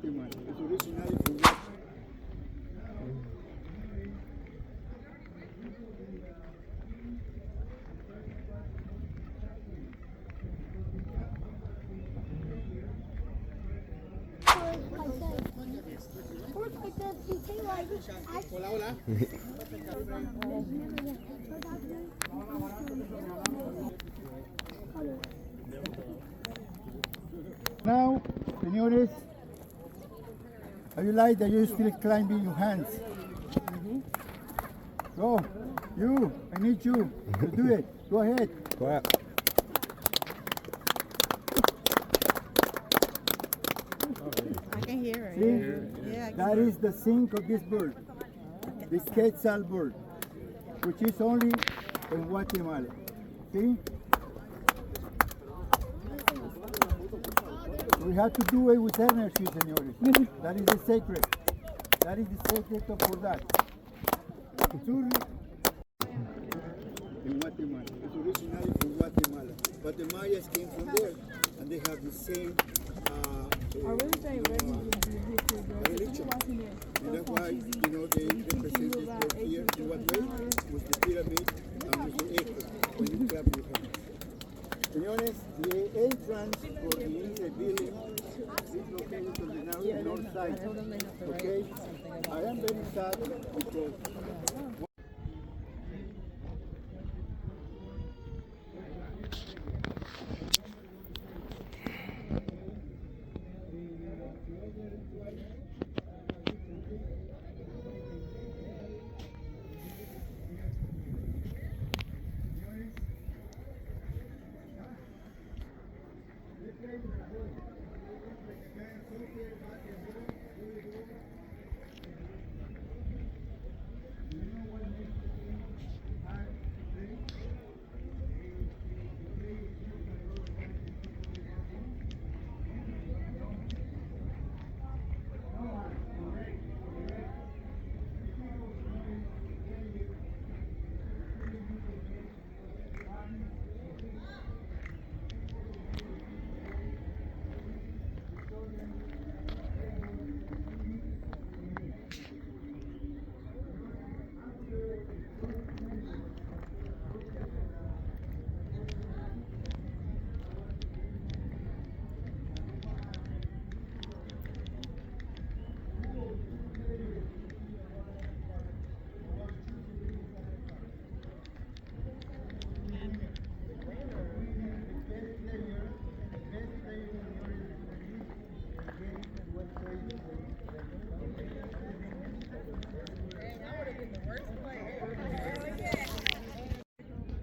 Guatemala. Es originario from Guatemala. Hola, hola. Now, señores, are you like that you're still climbing your hands? Go, you, I need you to do it. Go ahead. Go ahead. I can hear it. See? Yeah, I can That hear is the sink of this bird, the quetzal bird, which is only in Guatemala. See? We have to do it with energy, señores. That is the secret. That is the secret for that. In Guatemala. It's originally from Guatemala. But the Mayas came from there, and they have the same religion. And that's why, they represent this bird here. In what way? With the pyramid and with the echo when you clap your hands. Señores, the entrance for the inside building is located on the north side. Okay? I am very sad because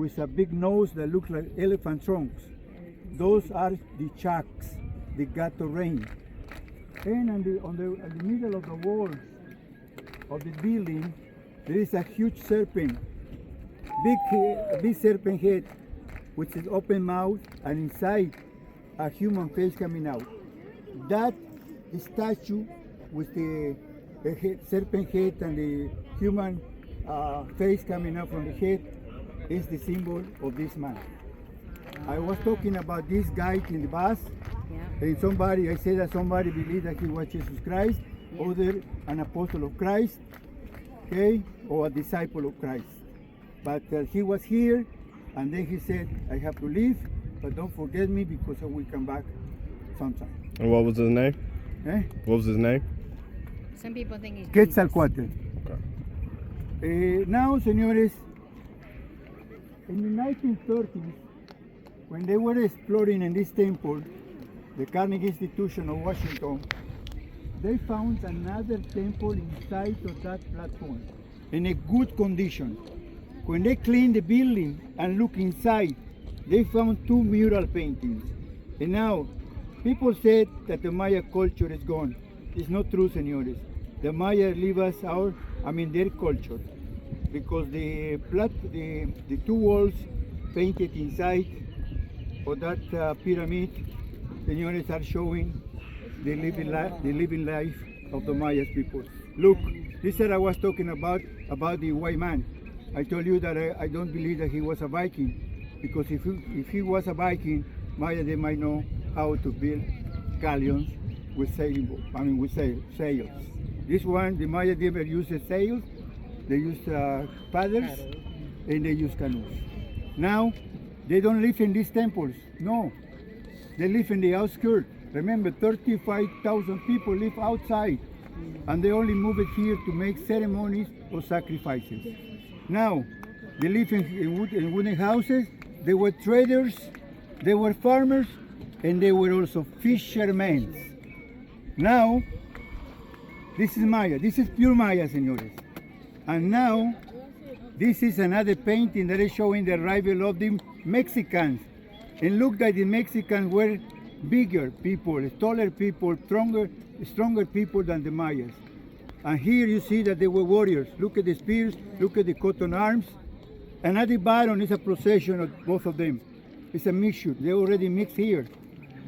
with a big nose that looks like elephant trunks. Those are the sharks that got the rain. And in the middle of the wall of the building, there is a huge serpent, big serpent head, which is open mouth, and inside a human face coming out. That statue with the serpent head and the human face coming out from the head is the symbol of this man. I was talking about this guy in the bus, and I said that somebody believed that he was Jesus Christ, other an apostle of Christ, okay, or a disciple of Christ. But he was here, and then he said, I have to leave, but don't forget me because I will come back sometime. And what was his name? What was his name? Some people think he's Quetzalcoatl. Okay. Now, señores, in the 1930s, when they were exploring in this temple, the Carnegie Institution of Washington, they found another temple inside of that platform in a good condition. When they cleaned the building and looked inside, they found 2 mural paintings. And now, people said that the Maya culture is gone. It's not true, señores. The Maya leave us their culture, because the 2 walls painted inside of that pyramid, señores, are showing the living life of the Maya people. Look, this is what I was talking about the white man. I told you that I don't believe that he was a Viking, because if he was a Viking, Maya, they might know how to build galleons with sailing boat. I mean, with sails. This one, the Maya never used sails. They used paddles and they use canoes. Now, they don't live in these temples. No, they live in the outskirts. Remember, 35,000 people live outside, and they only move it here to make ceremonies or sacrifices. Now, they live in wooden houses. They were traders, they were farmers, and they were also fishermen. Now, this is Maya. This is pure Maya, señores. And now, this is another painting that is showing the arrival of the Mexicans. And look like the Mexicans were bigger people, taller people, stronger people than the Mayas. And here you see that they were warriors. Look at the spears, look at the coat on arms. And at the bottom is a procession of both of them. It's a mixture. They already mixed here.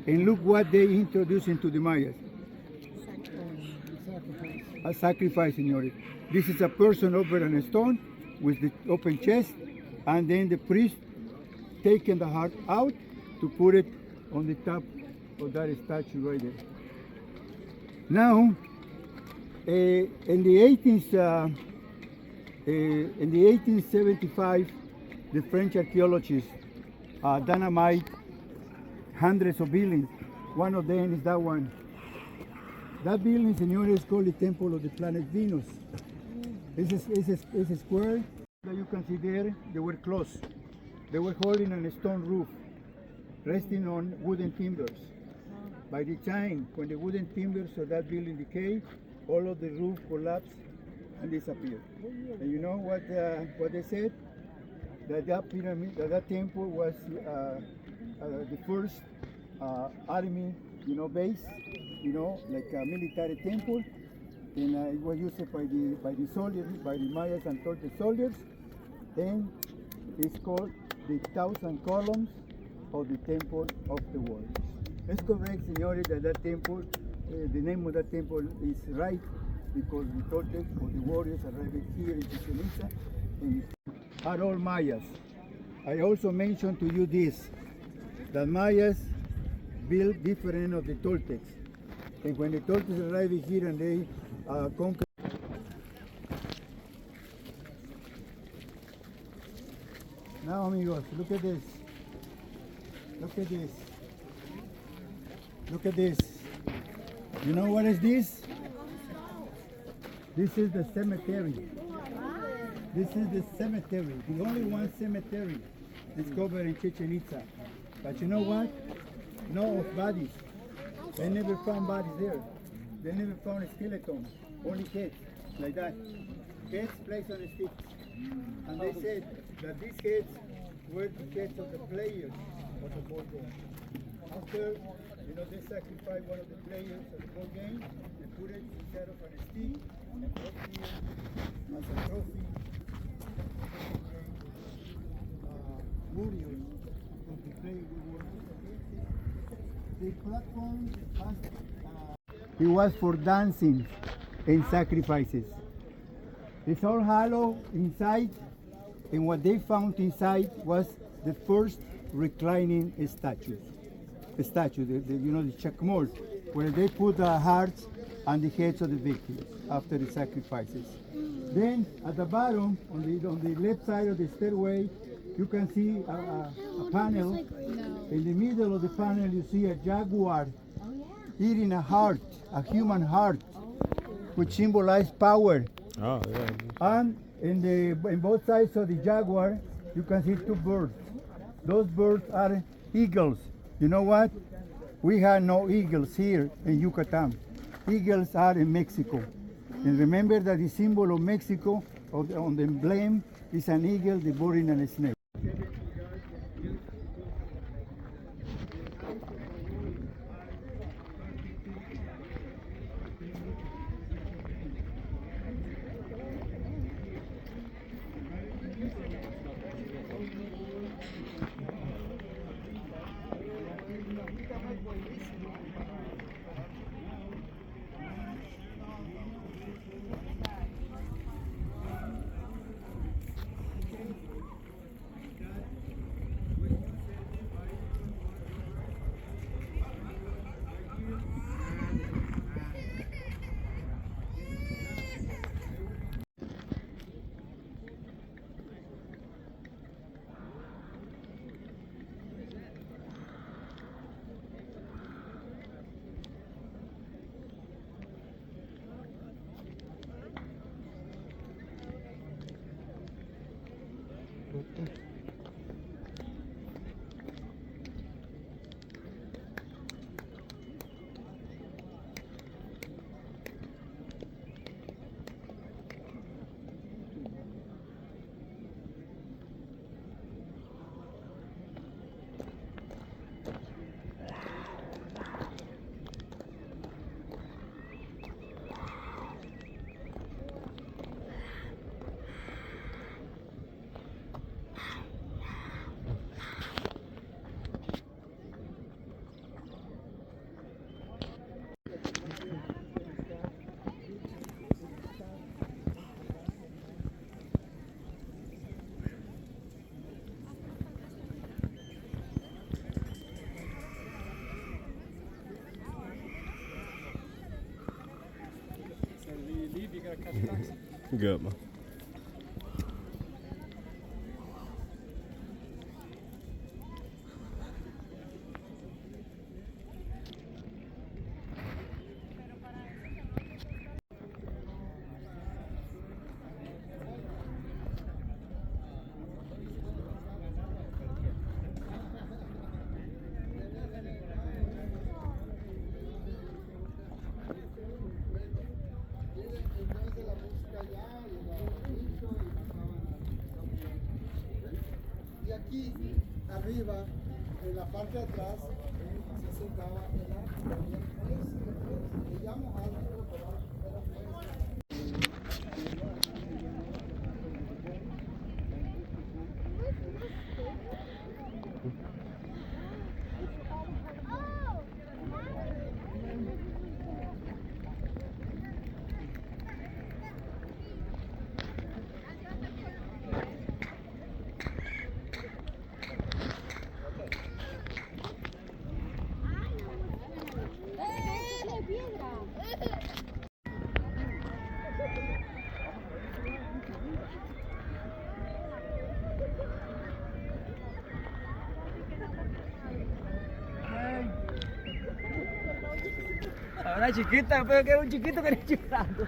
And look what they introduced into the Mayas. A sacrifice, señores. This is a person over on a stone with the open chest, and then the priest taking the heart out to put it on the top of that statue right there. Now, in the 1875, the French archaeologists dynamite hundreds of buildings. One of them is that one. That building, señores, is called the Temple of the Planet Venus. It's a square that you can see there. They were closed. They were holding on a stone roof, resting on wooden timbers. By the time when the wooden timbers of that building decayed, all of the roof collapsed and disappeared. And you know what they said? That pyramid, that temple was the first army, base, like a military temple, and it was used by the soldiers, by the Mayas and Toltec soldiers, and it's called the 1,000 columns of the Temple of the Warriors. It's correct, señores, that temple, the name of that temple is right because the Toltecs or the warriors arrived here in Chichén Itzá and are all Mayas. I also mentioned to you this, that Mayas built different of the Toltecs. And when the Toltecs arrived here and they conquered. Now, amigos, look at this. Look at this. Look at this. You know what is this? This is the cemetery. This is the cemetery, the only one cemetery discovered in Chichén Itzá. But you know what? No bodies. They never found bodies there. They never found skeletons, only heads, like that. Heads placed on a stick. And they said that these heads were the heads of the players of the board game. After, they sacrificed one of the players of the board game and put it instead of on a stick and put here as a trophy. Warriors of the play the platform has, it was for dancing and sacrifices. It's all hollow inside, and what they found inside was the first reclining statue. The chakmol, where they put the hearts and the heads of the victims after the sacrifices. Then at the bottom, on the left side of the stairway, you can see a panel. In the middle of the panel, you see a jaguar eating a heart, a human heart, which symbolizes power. Oh, yeah. And in both sides of the jaguar, you can see two birds. Those birds are eagles. You know what? We have no eagles here in Yucatan. Eagles are in Mexico. And remember that the symbol of Mexico, on the emblem, is an eagle devouring a snake. Good, man. Y aquí arriba, en la parte de atrás, se sentaba el arco. Le llamo arco, Ahora chiquita, pero que era un chiquito que era chiflando.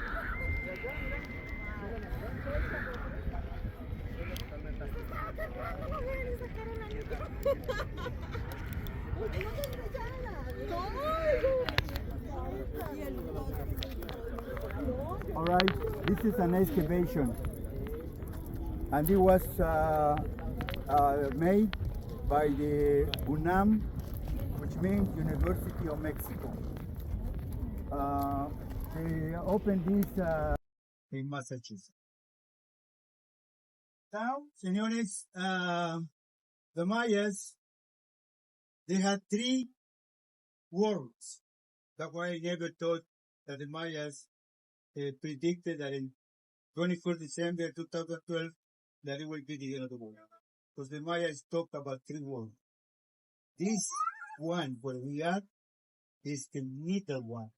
All right, this is an excavation, and it was made by the UNAM, which means University of Mexico. They opened this in Massachusetts. Now, señores, the Mayas, they had 3 worlds. That's why I never thought that the Mayas predicted that in 24th December 2012 that it will be the end of the world. Because the Mayas talk about 3 worlds. This one where we are is the middle one.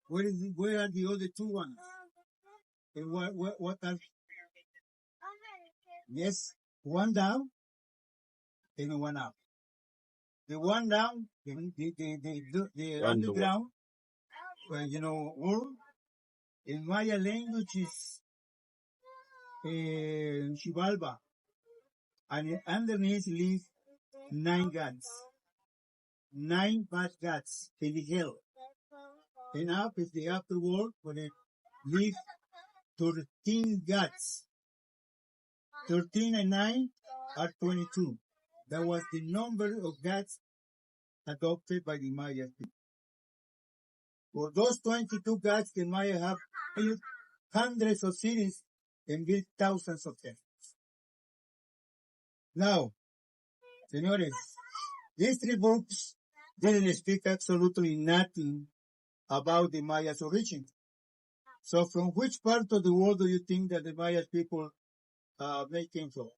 Where are the other 2 ones? And what are? Yes, one down and one up. The one down, the underground, world, in Maya language is Xibalba. And underneath live 9 gods. 9 bad gods in the hell. And up is the afterworld where they live 13 gods. 13 and 9 are 22. That was the number of gods adopted by the Maya people. For those 22 gods, the Maya have built hundreds of cities and built thousands of temples. Now, señores, these 3 books didn't speak absolutely nothing about the Maya's origin. So from which part of the world do you think that the Maya people came from?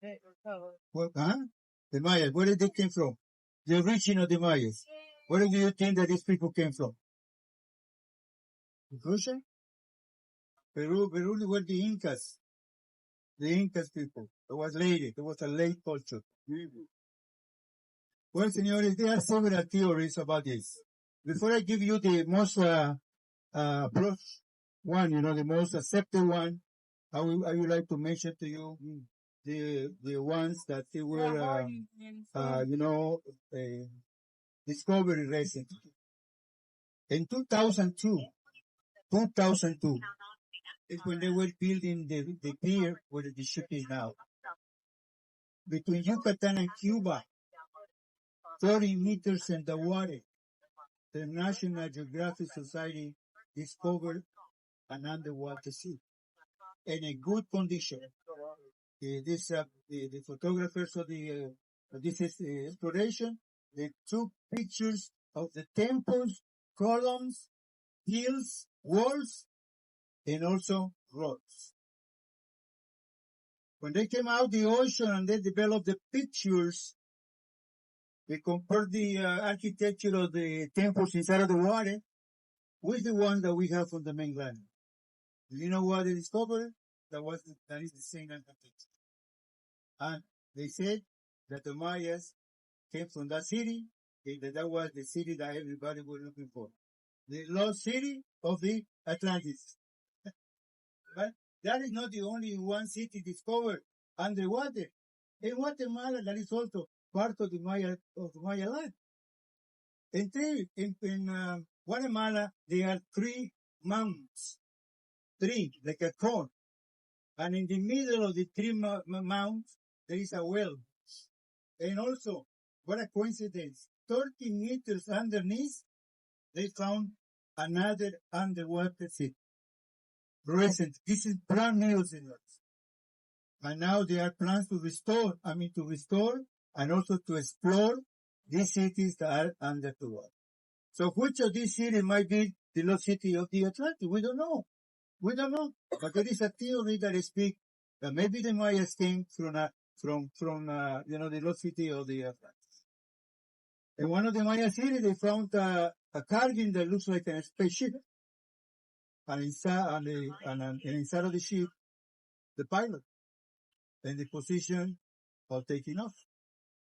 The Mayas, where did they came from? The origin of the Mayas. Where do you think that these people came from? Russia? Peru were the Incas. The Incas people. It was later. It was a late culture. Well, señores, there are several theories about this. Before I give you the most plus one, the most accepted one, I would like to mention to you the ones that they were, discovered recently. In 2002, is when they were building the pier where the ship is now. Between Yucatan and Cuba, 30 meters in the water, the National Geographic Society discovered an underwater sea in a good condition. The photographers of this exploration, they took pictures of the temples, columns, hills, walls, and also roads. When they came out the ocean and they developed the pictures, they compared the architecture of the temples inside of the water with the one that we have on the mainland. Do you know what they discovered? That is the same architecture. And they said that the Mayas came from that city, that was the city that everybody was looking for. The lost city of the Atlantis. But that is not the only one city discovered underwater. In Guatemala, that is also part of the Maya land. In Guatemala, there are 3 mounds, 3 like a cone, and in the middle of the 3 mounds there is a well. And also, what a coincidence! 30 meters underneath, they found another underwater city. Recent, this is brand new, senors. And now there are plans to restore and also to explore these cities that are under the water. So which of these cities might be the lost city of the Atlantic? We don't know. But there is a theory that speaks that maybe the Mayas came from the lost city of the Atlantic. In one of the Maya cities, they found a carving that looks like a spaceship. And inside of the ship, the pilot in the position of taking off.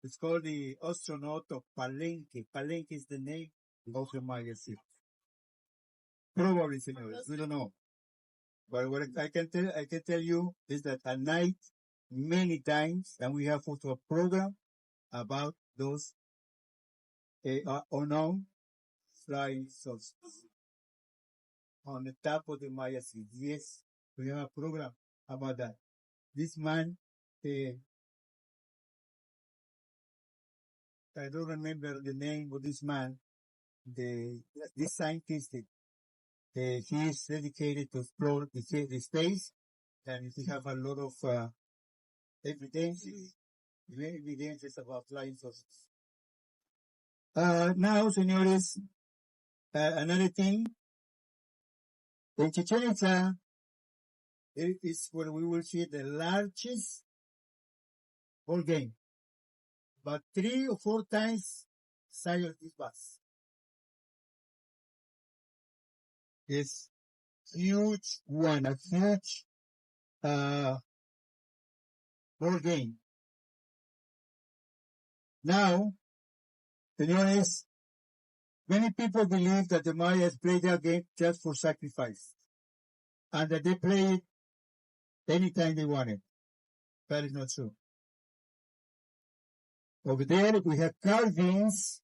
It's called the astronaut of Palenque. Palenque is the name of the Maya city. Probably, senores, we don't know. But what I can tell you is that at night, many times, and we have also a program about those unknown flying saucers on the top of the Maya city. Yes, we have a program about that. This man, I don't remember the name of this man. This scientist, he is dedicated to explore the space, and he have a lot of evidences about flying saucers. Now, senores, another thing. In Chichén Itzá, it is where we will see the largest ball game, but 3 or 4 times size of this bus. It's huge one, a huge ball game. Now, senores, many people believe that the Mayas played that game just for sacrifice, and that they play it anytime they wanted. That is not true. Over there, we have carvings